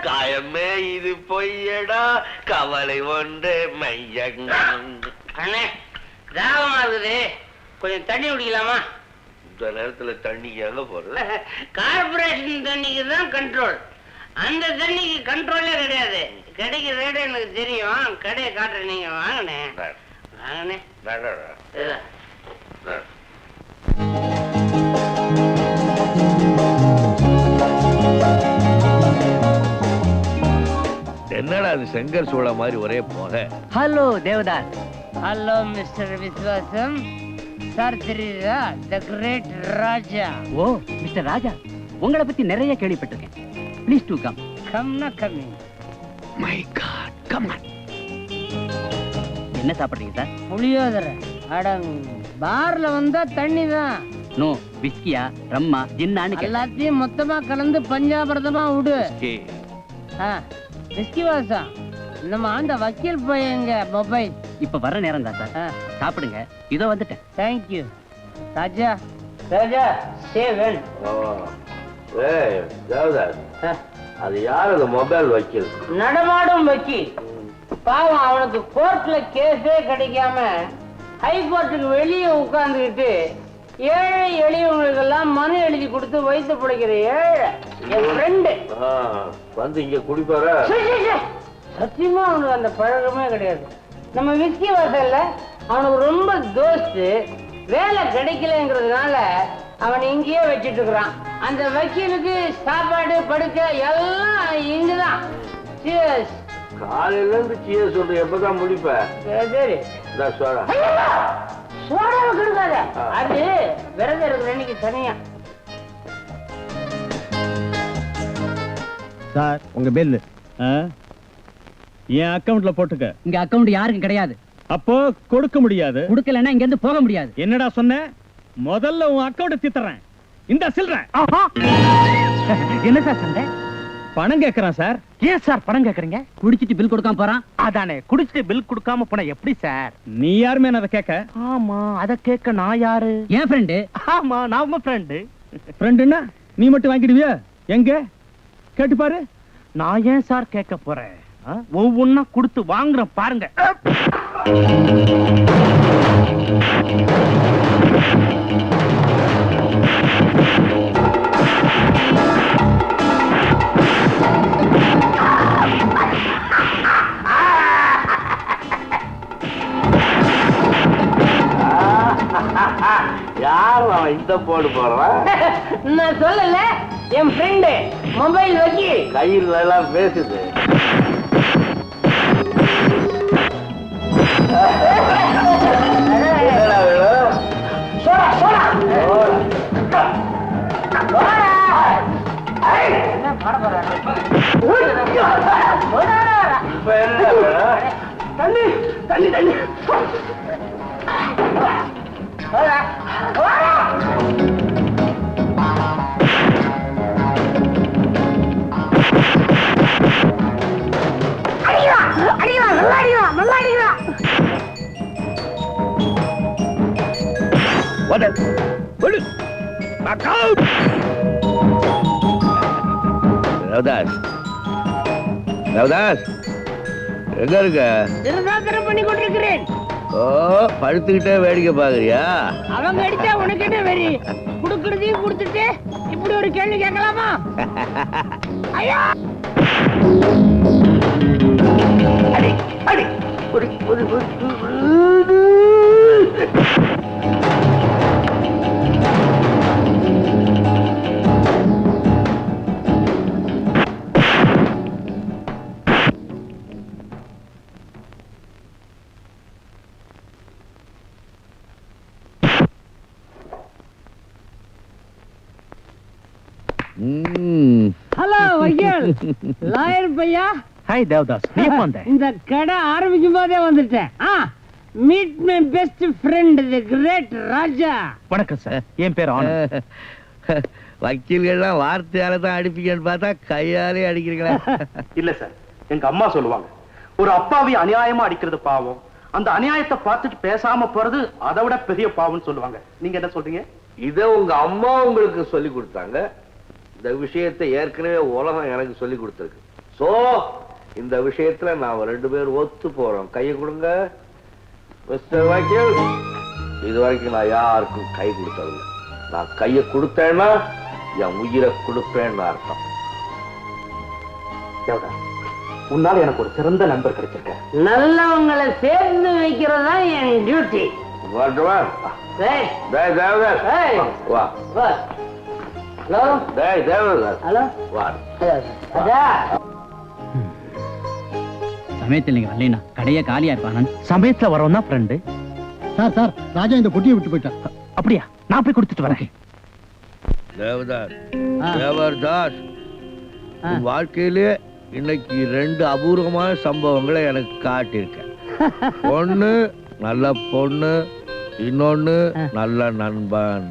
காயமே இது பொய்யடா, கவலை ஒன்று மையங்க. அண்ணே, தாகமா இருக்குது, கொஞ்சம் தண்ணி குடிக்கலாமா? இந்த நேரத்துல தண்ணிக்கு எங்க போறது? கார்பரேஷன் தண்ணிக்கு தான் கண்ட்ரோல். அந்த தண்ணிக்கு கண்ட்ரோலே கிடையாது. கடைக்கு ரேட் எனக்கு தெரியும். கடையை காட்டுறேன், நீங்க வாங்கண்ணே. வாங்கண்ணே. என்னடா அது செங்கல் சூளை மாதிரி ஒரே போக? ஹலோ தேவதாஸ். ஹலோ மிஸ்டர் விஸ்வாசம். சார் தெரியுதா? தி கிரேட் ராஜா. ஓ மிஸ்டர் ராஜா, உங்களை பத்தி நிறைய கேள்விப்பட்டிருக்கேன். Please to come. கம்னா கம்மி. My god, come on. என்ன சாப்பிடுறீங்க சார்? புளியோதரை. அடங், பார்ல வந்தா தண்ணி தான். நோ, விஸ்கியா ரம்மா ஜின்னான்னு எல்லாத்தையும் மொத்தமா கலந்து பஞ்சாபிரதமா விடு. விஸ்கி வாசம். நம்ம அந்த வக்கீல் பையங்க மொபைல் இப்ப வர நேரம் தான் சார். சாப்பிடுங்க, இதோ வந்துட்டேன். தேங்க்யூ ராஜா. ராஜா சேவன். அது யார்? அது மொபைல் வக்கீல், நடமாடும் வக்கீல். பாவம், அவனுக்கு கோர்ட்ல கேஸே கிடைக்காம ஹைகோர்ட்டுக்கு வெளியே உட்கார்ந்துக்கிட்டு ஏழை எளியவங்களுக்கு எல்லாம் மனு எழுதி கொடுத்து வைத்து பிடிக்கிற ஏழை என் ஃப்ரெண்டு வந்து இங்க குடிப்பார. சத்தியமா அவனுக்கு அந்த பழக்கமே கிடையாது. நம்ம விக்கி வாசல்ல அவனுக்கு ரொம்ப தோஸ்து, வேலை கிடைக்கலங்கிறதுனால அவன் இங்கேயே வச்சிட்டு இருக்கிறான். அந்த வக்கீலுக்கு சாப்பாடு படுக்க எல்லாம் இங்குதான். காலையில இருந்து சீய சொல்ற எப்பதான் முடிப்ப? சரி சோடாவை கொடுக்காத, அது விரதம் இருக்கிற அன்னைக்கு தனியா. சார் உங்க பில் என் அக்கவுண்ட்ல போட்டுக்க. இங்க அக்கவுண்ட் யாருக்கும் கிடையாது. அப்போ கொடுக்க முடியாது. கொடுக்கலன்னா இங்க இருந்து போக முடியாது. என்னடா சொன்ன? முதல்ல உன் அக்கவுண்ட் தீத்துறேன். இந்த சில்றேன். என்ன சார் சண்டை? பணம் கேட்கறான் சார். ஏன் சார் பணம் கேக்குறீங்க? குடிச்சிட்டு பில் கொடுக்காம போறான். அதானே, குடிச்சிட்டு பில் கொடுக்காம போனா எப்படி சார்? நீ யாருமே அதை கேட்க? ஆமா, அத கேட்க நான் யாரு? என் ஃப்ரெண்டு. ஆமா, நான் உங்க ஃப்ரெண்டு. ஃப்ரெண்டுன்னா நீ மட்டும் வாங்கிடுவியா? எங்க கேட்டு பாரு. நான் ஏன் சார் கேட்க போறேன்? ஒவ்வொன்னா கொடுத்து வாங்குறேன் பாருங்க. யார் அவன் இந்த போடு போடுறான்? நான் சொல்லல, என் ஃப்ரெண்டு மொபைல் வக்கீல். கையில் எல்லாம் பேசுது. தண்ணி தண்ணி தண்ணி எங்க இருக்க? பண்ணி கொண்டிருக்கிறேன். ஓ, படுத்துக்கிட்டே வேடிக்கை பாக்குறியா? அவங்க அடிச்சா உனக்கு என்ன வெறி? குடுக்கறதையும் கொடுத்துட்டு இப்படி ஒரு கேள்வி கேட்கலாமா? ஐயா அடி அடி ஒரு ஒரு ஹலோ வக்கீல், லாயர் பையா. ஹாய் தேவதாஸ், நீ எப்ப வந்த? இந்த கடை ஆரம்பிக்கும் போதே வந்துட்டேன். Meet my best friend the great Raja. வணக்கம் சார், என் பேர் ஆனந்த். வக்கீல்கள்லாம் வார்த்தையால தான் அடிப்பீங்கன்னு பார்த்தா கையாலே அடிக்கிறீங்களா? இல்ல சார், எங்க அம்மா சொல்லுவாங்க, ஒரு அப்பாவை அநியாயமா அடிக்கிறது பாவம், அந்த அநியாயத்தை பார்த்துட்டு பேசாம போறது அதை விட பெரிய பாவம்னு சொல்லுவாங்க. நீங்க என்ன சொல்றீங்க? இத உங்க அம்மா உங்களுக்கு சொல்லி கொடுத்தாங்க. இந்த விஷயத்தை ஏற்கனவே உலகம் எனக்கு சொல்லி கொடுத்திருக்கு. சோ இந்த விஷயத்துல நாம ரெண்டு பேரும் ஒத்து போறோம். கையை கொடுங்க மிஸ்டர் வக்கீல். இது வரைக்கும் நான் யாருக்கும் கை கொடுத்ததில்லை. நான் கையை கொடுத்தேன்னா என் உயிரை கொடுப்பேன்னு அர்த்தம். உன்னால எனக்கு ஒரு சிறந்த நண்பர் கிடைச்சிருக்க. நல்லவங்களை சேர்ந்து வைக்கிறதா என் டியூட்டி. சமயத்தில் நீங்க வரலைனா கடையை காலியா இருப்பான். சமயத்துல வரோம்னா ஃப்ரெண்டு. சார் சார், ராஜா இந்த பொட்டியை விட்டு போயிட்டான். அப்படியா? நான் போய் கொடுத்துட்டு வரேன். தேவதாஸ், வாழ்க்கையிலே இன்னைக்கு ரெண்டு அபூர்வமான சம்பவங்களை எனக்கு காட்டியிருக்க. ஒண்ணு நல்ல பொண்ணு, இன்னொன்னு நல்ல நண்பன்.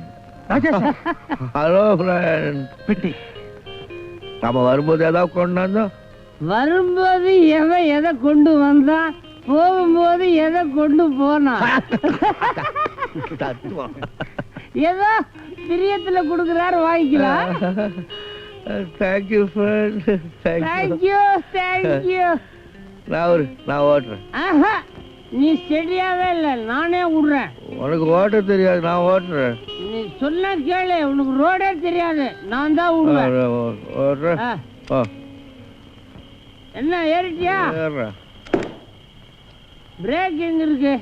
Hello friend. பெட்டி நம்ம வரும்போது ஏதாவது கொண்டாந்தோம்? வரும்போது எவன் எதை கொண்டு வந்தா, போகும்போது எதை கொண்டு போனா. ஏதோ பிரியத்துல குடுக்குறாரு, வாங்கிக்கலாம். Thank you friend. Thank you thank you. நான் ஓட்டுறேன். நீ சரியாவே இல்ல, நானே விடுறேன். உனக்கு ஓட்ட தெரியாது, நான் ஓட்டுறேன். நீ சொன்ன கேளு, உனக்கு ரோடே தெரியாது, நான் தான் விடுவேன். ஓட்டுறேன். என்ன ஏறிட்டியா? பிரேக் எங்க இருக்கு?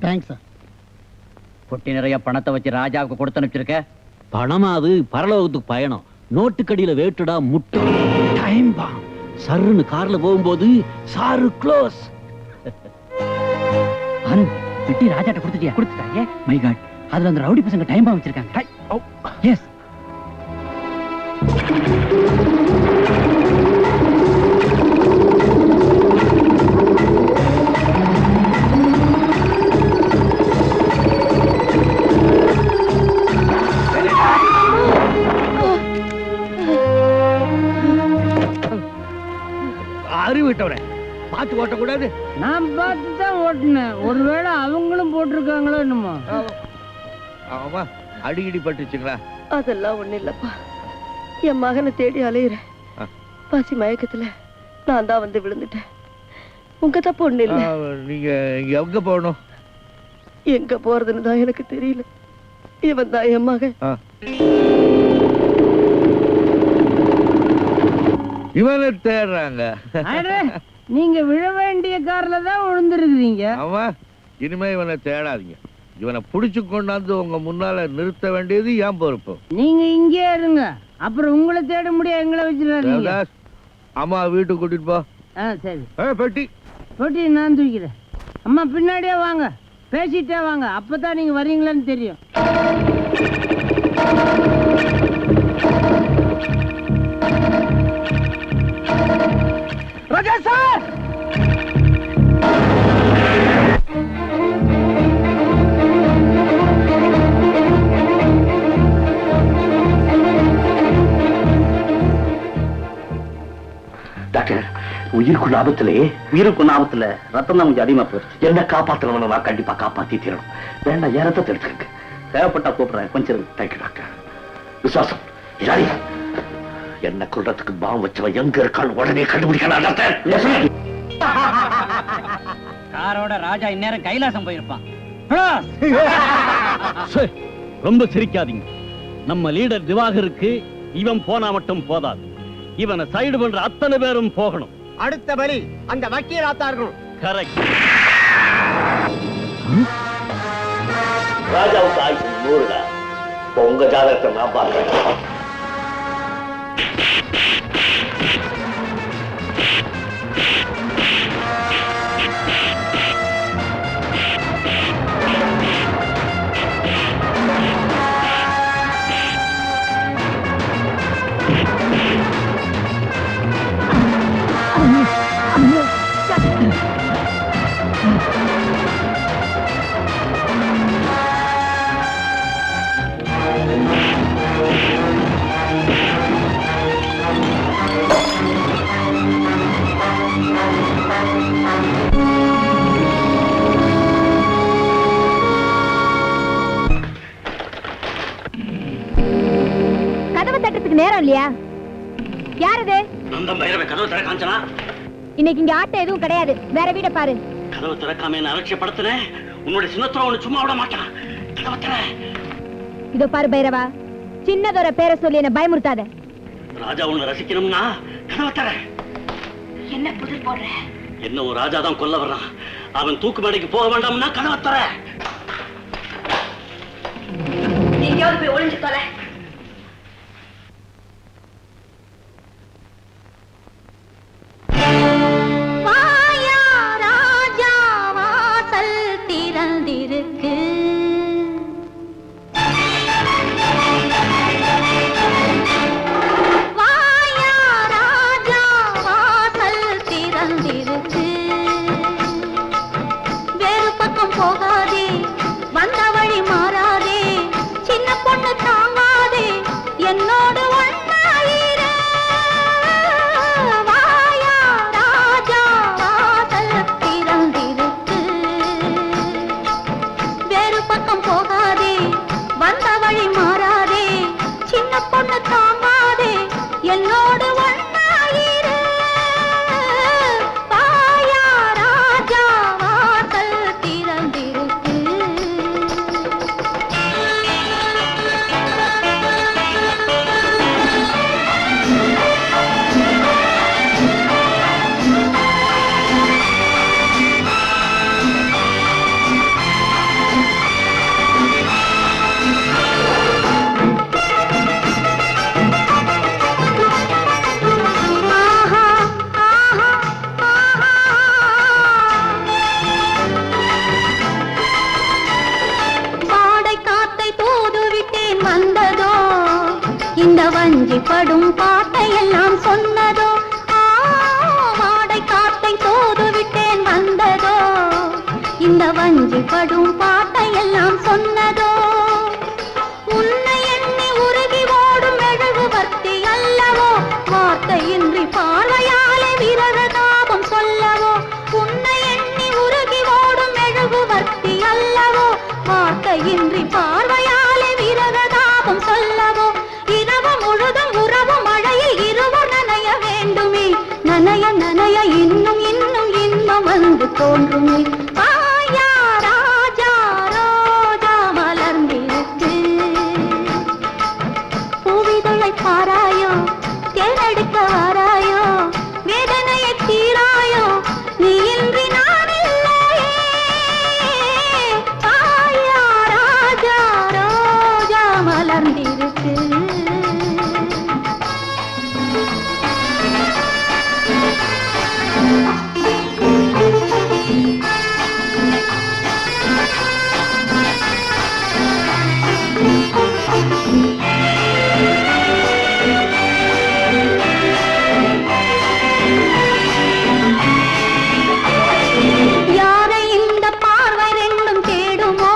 Thanks sir. பொட்டி நிறைய பணத்தை வச்சு ராஜாவுக்கு கொடுத்து அனுப்பிச்சிருக்க. பணமா அது பரலோகத்துக்கு பயணம். நோட்டுக்கடியில வேட்டுடா முட்டு. டைம் பா. சருன்னு கார்ல போகும்போது சாரு க்ளோஸ். அனு பெட்டி ராஜாட்ட கொடுத்துட்டியா? கொடுத்துட்டாங்க. மை காட், அதுல அந்த ரவுடி பசங்க டைம் பா வச்சிருக்காங்க. எஸ். அறிவிட்டவரே, பார்த்து ஓட்டக்கூடாது. நான் பார்த்து தான் ஓட்டினேன். ஒருவேளை அவங்களும் போட்டிருக்காங்களோ என்னமோ. ஆமா, அடிக்கடி பட்டுச்சுங்களா? அதெல்லாம் ஒண்ணு இல்லப்பா. என் மகனை தேடி அலையிறேன். பசி மயக்கத்துல நான் தான் வந்து விழுந்துட்டேன். உங்க தப்பு ஒண்ணு இல்ல. நீங்க எங்க போகணும்? எங்க போறதுன்னு தான் எனக்கு தெரியல. இவன் தான் என் மகன். இவனை தேடுறாங்க. நீங்க விழ வேண்டிய கார்ல தான் விழுந்துருக்கீங்க. ஆமா, இனிமே இவனை தேடாதீங்க. இவனை புடிச்சு கொண்டாந்து உங்க முன்னால நிறுத்த வேண்டியது ஏன் பொறுப்பு. நீங்க இங்கே இருங்க, அப்புறம் உங்களை தேட முடியாது. எங்களை வச்சிருக்காங்க. அம்மா வீட்டுக்கு கூட்டிட்டு போ. சரி. பெட்டி பெட்டி நான் தூக்கிறேன். அம்மா பின்னாடியே வாங்க, பேசிட்டே வாங்க, அப்பதான் நீங்க வர்றீங்களான்னு தெரியும். ராஜா சார், டாக்டர், உயிருக்குள்ள ஆபத்திலே. உயிருக்குள்ள ஆபத்துல ரத்தம் தான் கொஞ்சம் அதிகமா போயிடுச்சு. என்ன காப்பாற்றணும், நான் கண்டிப்பா காப்பாத்தி தீரணும். வேண்டாம், என் ரத்தத்தை எடுத்துக்கங்க. தேவைப்பட்டா கூப்பிடுறேன், கொஞ்சம். Thank you doctor. விசுவாசம் யாரி என்ன கொள்றதுக்கு பாவம் வச்சவன் எங்க இருக்கான்னு உடனே கண்டுபிடிக்கலாம் டாக்டர். காரோட ராஜா இந்நேரம் கைலாசம் போயிருப்பான். ரொம்ப சிரிக்காதீங்க. நம்ம லீடர் திவாகருக்கு இவன் போனா மட்டும் போதாது. இவனை சைடு பண்ற அத்தனை பேரும் போகணும். அடுத்த பலி அந்த வக்கீலாத்தா இருக்கணும். கரெக்ட். ராஜாவுக்கு ஆயுசு 100. உங்க ஜாதகத்தை நான் பார்க்கிறேன். நேரம் இல்லையா? யாரது? கதவு திற காஞ்சனா. இன்னைக்கு இங்க ஆட்டம் எதுவும் கிடையாது. வேற வீட பாரு. கதவு திறக்காம என்ன அலட்சியப்படுத்துறேன். உன்னுடைய சின்னத்தோட ஒண்ணு சும்மா விட மாட்டான். கதவு திற. இதோ பாரு பைரவா, சின்னதோர பேரை சொல்லி என்ன பயமுறுத்தாத. ராஜா உன்னை ரசிக்கணும்னா கதவு திற. என்ன புதிர் போடுற? என்ன ஒரு ராஜா தான் கொல்ல வர்றான். அவன் தூக்கு மேடைக்கு போக வேண்டாம்னா கதவு திற. நீங்க போய் ஒளிஞ்சு தொலை. போகாதே, வந்த வழி மாறாதே, சின்ன பொண்ணு தாங்கா வஞ்சி படும் பாட்டை எல்லாம் சொன்னதோ வாடை காத்தை தோது விட்டேன் வந்ததோ இந்த வஞ்சி படும் பாட்டை எல்லாம் சொன்னதோ உன்னை எண்ணி உருகி ஓடும் மெழுகுவர்த்தி அல்லவோ வார்த்தையின்றி பார்வையாலே விரகதாபம் சொல்லவோ உன்னை எண்ணி உருகி ஓடும் மெழுகுவர்த்தி அல்லவோ வார்த்தையின்றி பார்வையாலே விரகதாபம் சொல்லவோ இரவு முழுதும் உறவு மழையில் இருவர் நனைய வேண்டுமே நனைய நனைய இன்னும் இன்னும் இன்னும் வந்து தோன்றுமே ஆயா ராஜா ரோஜா மலர்ந்திருக்கு பூவிதழை பாராயோ தேனெடுக்க வாராயோ வேதனையை தீராயோ நீ இன்றி நான் இல்லையே ஆயா ராஜா ரோஜா மலர்ந்திருக்கு யாரை இந்த பார்வை ரெண்டும் தேடுமோ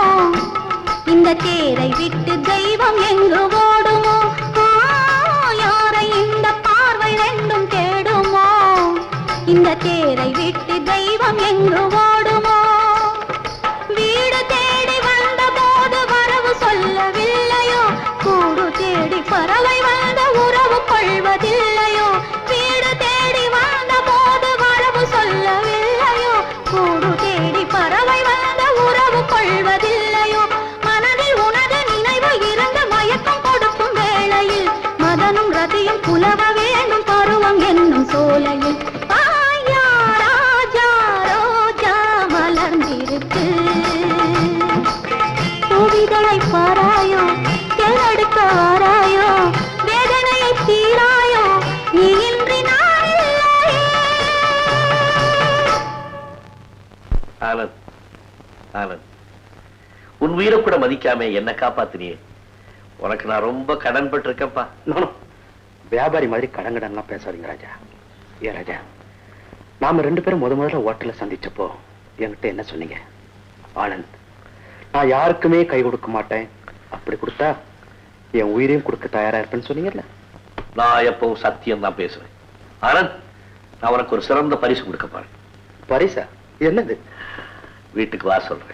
இந்த தேரை விட்டு தெய்வம் எங்கு ஓடுமோ யாரை இந்த பார்வை ரெண்டும் தேடுமோ இந்த தேரை விட்டு தெய்வம் எங்கு ஓடுமோ வீடு தேடி வந்த போது வரவு சொல்லவில்லையோ கூடு தேடி பறவை வந்த உறவு கொள்வதில்லையோ வீடு தேடி வந்த போது வரவு சொல்லவில்லையோ கூடு தேடி பறவை வந்த உறவு கொள்வதில்லையோ மனதில் உனது நினைவு இருந்து மயக்கம் கொடுக்கும் வேளையில் மதனும் ரதியும் புலவ வேண்டும் பருவம் என்னும் சோலையில் ஆயா ராஜா ரோஜா மலர்ந்திருக்கு பூவிதழை பாராயோ தேனெடுக்க வாராயோ வேதனையை தீராயோ நீ இன்றி நான் இல்லையே ஆனந்த் ஆனந்த் உன் உயிரை கூட மதிக்காம என்ன காப்பாத்தினியே உனக்கு நான் ரொம்ப கடன் பட்டிருக்கப்பா வியாபாரி மாதிரி கடன்லாம் பேசாதீங்க ராஜா ஏன் ராஜா நாம ரெண்டு பேரும் முதல்ல ஹோட்டல்ல சந்திச்சப்போ என்கிட்ட என்ன சொன்னீங்க ஆனந்த் நான் யாருக்குமே கை கொடுக்க மாட்டேன் அப்படி கொடுத்தா என் உயிரையும் கொடுக்க தயாரா இருப்பேன்னு சொன்னீங்கல்ல நான் எப்பவும் சத்தியம் தான் பேசுவேன் ஆனந்த் நான் உனக்கு ஒரு சிறந்த பரிசு கொடுக்க போறேன் பரிசா என்னது வீட்டுக்கு வா சொல்றேன்